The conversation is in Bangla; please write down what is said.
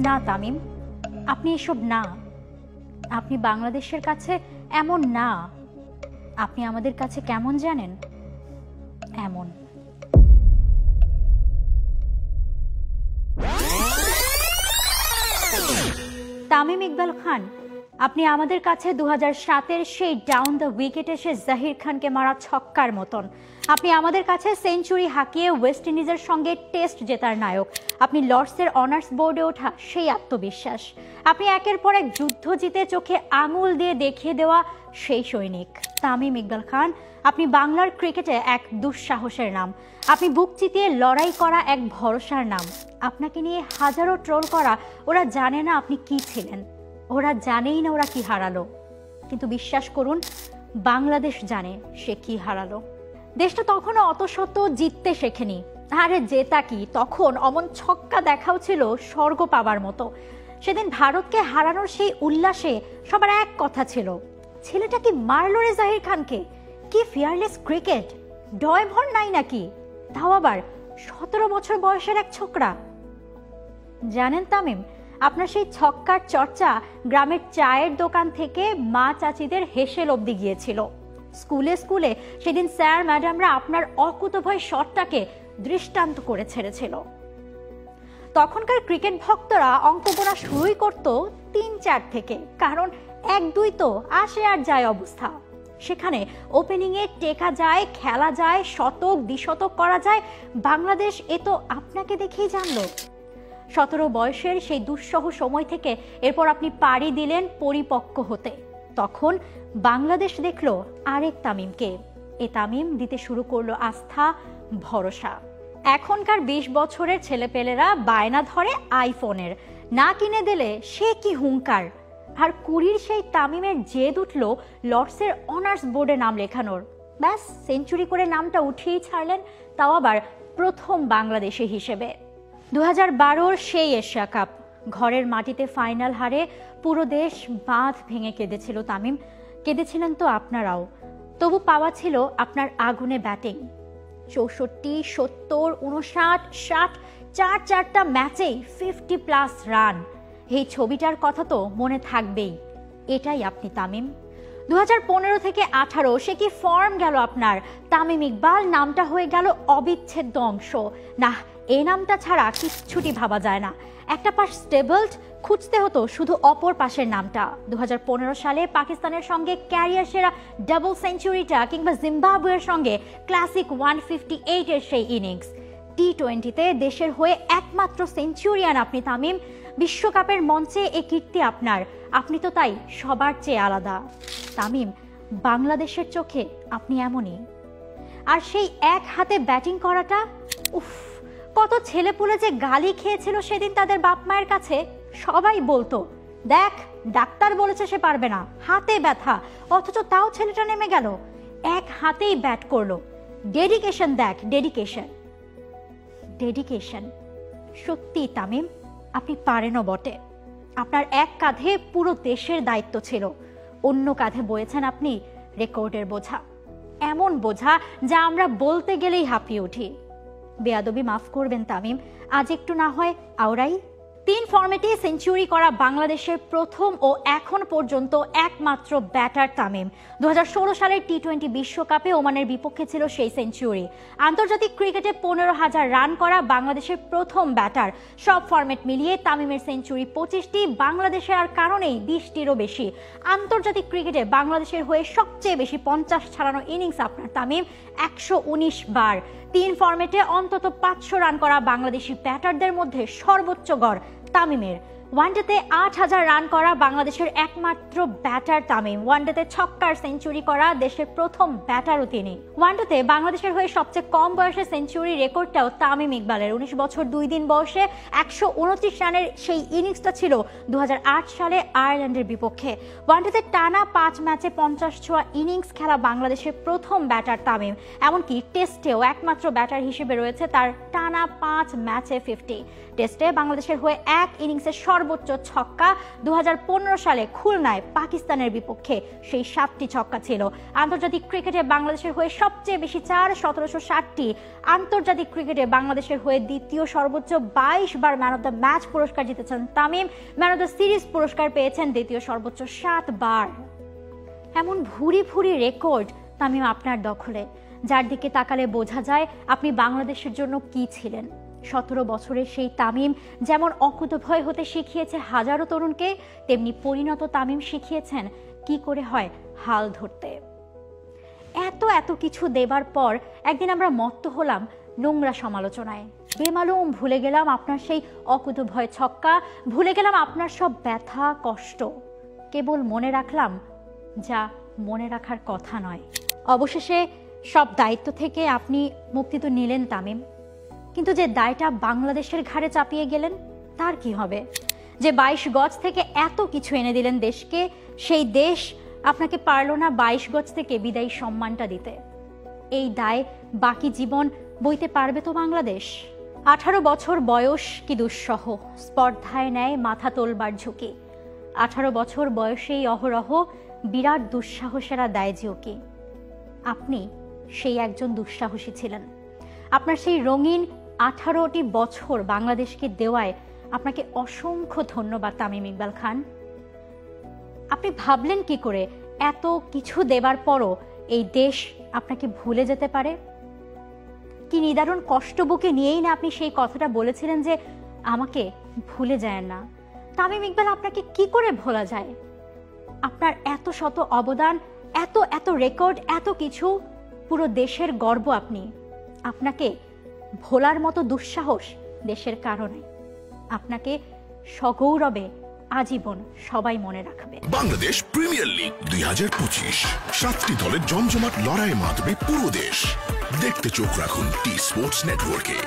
না তামিম, আপনি এসব না। আপনি বাংলাদেশের কাছে এমন না। আপনি আমাদের কাছে কেমন জানেন? এমন। তামিম ইকবাল খান, আপনি আমাদের কাছে 2007-এর সেই ডাউন দ্য উইকেট এসে জাহির খানকে মারা ছক্কার মতন। আপনি আমাদের কাছে সেঞ্চুরি হাঁকিয়ে ওয়েস্ট ইন্ডিজের সঙ্গে টেস্ট জেতার নায়ক। আপনি লর্ডসের অনার্স বোর্ডে ওঠা সেই আত্মবিশ্বাস। আপনি একের পর এক যুদ্ধ জিতে চোখে আঙুল দিয়ে দেখিয়ে দেওয়া সেই সৈনিক। তামিম ইকবাল খান, আপনি বাংলার ক্রিকেটে এক দুঃসাহসের নাম। আপনি বুক চিতিয়ে লড়াই করা এক ভরসার নাম। আপনাকে নিয়ে হাজারো ট্রোল করা, ওরা জানে না আপনি কি ছিলেন, ওরা জানেই না ওরা কি হারালো। কিন্তু বিশ্বাস করুন, বাংলাদেশ জানে সে কি হারালো। দেশটা তখনও অত শত জিততে শেখেনি। আরে জেতা কি, তখন অমন ছক্কা দেখাও ছিল স্বর্গ পাবার মতো। সেদিন ভারতকে হারানোর সেই উল্লাসে সবার এক কথা ছিল, ছেলেটা কি মারল রে জাহির খানকে, কি ফিয়ারলেস ক্রিকেট, ডয় ভর নাই নাকি, তাও আবার 17 বছর বয়সের এক ছোকরা। জানেন তামিম, আপনার সেই ছক্কার চর্চা গ্রামের চায়ের দোকান থেকে মা চাচিদের হেসেল অবধি গিয়েছিল। স্কুলে স্কুলে সেদিন স্যার ম্যাডামরা আপনার অকুতোভয় শটটাকে দৃষ্টান্ত করে ছেড়েছিল। তখনকার ক্রিকেট ভক্তরা অঙ্ক গোনা শুরুই করত 3-4 থেকে, কারণ 1-2 তো আসে আর যায় অবস্থা। সেখানে ওপেনিংয়ে টেকা যায়, খেলা যায়, শতক দ্বিশতক করা যায়। বাংলাদেশ এ তো আপনাকে দেখেই জানলো। 17 বয়সের সেই দুঃসহ সময় থেকে এরপর আপনি পাড়ি দিলেন পরিপক্ক হতে। তখন বাংলাদেশ দেখলো আরেক তামিমকে। এ তামিম দিতে শুরু করলো আস্থা, ভরসা। এখনকার 20 বছরের ছেলেপেলেরা বায়না ধরে আইফোনের, না কিনে দিলে সে কি হুঙ্কার। আর 20-র সেই তামিমের জেদ উঠল লর্ডসের অনার্স বোর্ডে নাম লেখানোর। ব্যাস, সেঞ্চুরি করে নামটা উঠিয়েই ছাড়লেন, তাও আবার প্রথম বাংলাদেশি হিসেবে। 2012-র সেই এশিয়া কাপ, ঘরের মাটিতে ফাইনাল হারে পুরো দেশ বাঁধ ভেঙে কেঁদেছিল তামিম। কেঁদেছিলেন তো আপনারাও। তবু পাওয়া ছিল আপনার আগুনে ব্যাটিং। 64, 70, 59, 60, 4-4টা ম্যাচেই 50+ রান। এই ছবিটার কথা তো মনে থাকবেই। এটাই আপনি তামিম। 2015 থেকে 18 সে কি ফর্ম গেল আপনার। তামিম ইকবাল নামটা হয়ে গেল অবিচ্ছেদ্য অংশ। না, এই নামটা ছাড়া কিচ্ছুটি ভাবা যায় না। একটা পাশ স্টেবলড, খুঁজতে হতো শুধু অপর পাশের নামটা। 2015 সালে পাকিস্তানের সঙ্গে ক্যারিয়ার সেরা ডাবল সেঞ্চুরিটা, কিংবা জিম্বাবুয়ের সঙ্গে ক্লাসিক 158-এর সেই ইনিংস। টি-20-তে দেশের হয়ে একমাত্র সেঞ্চুরিয়ান আপনি তামিম। বিশ্বকাপের মঞ্চে এ কীর্তি আপনার। আপনি তো তাই সবার চেয়ে আলাদা। তামিম, বাংলাদেশের চোখে আপনি এমনই। আর সেই এক হাতে ব্যাটিং করাটা, উফ, কত ছেলেপুলে যে গালি খেয়েছিল সেদিন তাদের বাপ মায়ের কাছে। সবাই বলতো, দেখ ডাক্তার বলেছে সে পারবে না, হাতে ব্যথা, অথচ তাও ছেলেটা নেমে গেল, এক হাতেই ব্যাট করলো। ডেডিকেশন দেখ, ডেডিকেশন, ডেডিকেশন। সত্যি তামিম, আপনি পারেনও বটে। আপনার এক কাঁধে পুরো দেশের দায়িত্ব ছিল, অন্য কাঁধে বয়েছেন আপনি রেকর্ডের বোঝা। এমন বোঝা যা আমরা বলতে গেলেই হাঁপিয়ে উঠি। বেয়াদবি মাফ করবেন তামিম, আজ একটু না হয় আওরাই। 3 ফরম্যাটে সেঞ্চুরি করা বাংলাদেশের প্রথম ও এখন পর্যন্ত একমাত্র ব্যাটার তামিম। 2016 সালের টি-20 বিশ্বকাপে ওমানের বিপক্ষে ছিল সেই সেঞ্চুরি। আন্তর্জাতিক ক্রিকেটে 15,000 রান করা বাংলাদেশের প্রথম ব্যাটার। সব ফরম্যাট মিলিয়ে তামিমের সেঞ্চুরি 25টি, বাংলাদেশের আর কারণেই 20টিরও বেশি। আন্তর্জাতিক ক্রিকেটে বাংলাদেশের হয়ে সবচেয়ে বেশি 50 ছাড়ানো ইনিংস আপনার তামিম, 119 বার। 3 ফরম্যাটে অন্তত 500 রান করা বাংলাদেশি ব্যাটারদের মধ্যে সর্বোচ্চ গড় তামিমের। ওয়ানডেতে 8,000 রান করা বাংলাদেশের একমাত্র ব্যাটার তামিম। ওয়ানডেতে ছক্কার সেঞ্চুরি করা দেশের প্রথম ব্যাটারও তিনি। ওয়ানডেতে বাংলাদেশের হয়ে সবচেয়ে কম বয়সে সেঞ্চুরি রেকর্ডটাও তামিম ইকবালের। 19 বছর 2 দিন বয়সে 129 রানের সেই ইনিংসটা ছিল 2008 সালে আয়ারল্যান্ডের বিপক্ষে। ওয়ানডেতে টানা 5 ম্যাচে 50 ছোঁয়া ইনিংস খেলা বাংলাদেশের প্রথম ব্যাটার তামিম। এমনকি টেস্টেও একমাত্র ব্যাটার হিসেবে রয়েছে তার টানা 5 ম্যাচে 50। টেস্টে বাংলাদেশের হয়ে এক ইনিংসে সর্বোচ্চ ছক্কা 2015 সালে খুলনায় পাকিস্তানের বিপক্ষে সেই 7টি ছক্কা ছিল। আন্তর্জাতিক ক্রিকেটে বাংলাদেশের হয়ে সবচেয়ে বেশি 1760টি, আন্তর্জাতিক ক্রিকেটে বাংলাদেশের হয়ে দ্বিতীয় সর্বোচ্চ 22 বার ম্যান অফ দ্য ম্যাচ পুরস্কার জিতেছেন Tamim. Man of the series পুরস্কার পেয়েছেন দ্বিতীয় সর্বোচ্চ 7 বার। এমন ভুরি ভুরি রেকর্ড তামিম আপনার দখলে, যার দিকে তাকালে বোঝা যায় আপনি বাংলাদেশের জন্য কি ছিলেন। 17 বছরের সেই তামিম যেমন অকুতভয় হতে শিখিয়েছে হাজারো তরুণকে, তেমনি পরিণত তামিম শিখিয়েছেন কি করে হয় হাল ধরতে। এত কিছু দেবার পর একদিন আমরা মত্ত হলাম নোংরা সমালোচনায়। বেমালুম ভুলে গেলাম আপনার সেই অকুতভয় ছক্কা, ভুলে গেলাম আপনার সব ব্যথা কষ্ট, কেবল মনে রাখলাম যা মনে রাখার কথা নয়। অবশেষে সব দায়িত্ব থেকে আপনি মুক্তি তো নিলেন তামিম, কিন্তু যে দায়টা বাংলাদেশের ঘাড়ে চাপিয়ে গেলেন তার কি হবে? যে 22 গজ থেকে এত কিছু এনে দিলেন দেশকে, সেই দেশ আপনাকে পারল না 22 গজ থেকে বিদায়ী সম্মানটা দিতে। এই দায় বাকি জীবন বইতে পারবে তো বাংলাদেশ? 18 বছর বয়স কি দুঃসহ, স্পর্ধায় নেয় মাথা তোলবার ঝুঁকি। 18 বছর বয়সেই অহরহ বিরাট দুঃসাহসেরা দায় যেও কি। আপনি সেই একজন দুঃসাহসী ছিলেন। আপনার সেই রঙিন 18টি বছর বাংলাদেশকে দেওয়ায় আপনাকে অসংখ্য ধন্যবাদ তামিম ইকবাল খান। আপনি ভাবলেন কি করে এত কিছু দেবার পরও এই দেশ আপনাকে ভুলে যেতে পারে? কি নিদারুণ কষ্ট বুকে নিয়েই না আপনি সেই কথাটা বলেছিলেন যে আমাকে ভুলে যায় না। তামিম ইকবাল, আপনাকে কি করে ভোলা যায়? আপনার এত শত অবদান, এত রেকর্ড, এত কিছু, পুরো দেশের গর্ব আপনি। আপনাকে ভোলার মতো দুঃসাহস দেশের কারণে। আপনাকে সগৌরবে আজীবন সবাই মনে রাখবে। বাংলাদেশ প্রিমিয়ার লিগ 2025, 7টি দলের জমজমাট লড়াইয়ে মাতবে পুরো দেশ। দেখতে চোখ রাখুন টি স্পোর্টস নেটওয়ার্কে।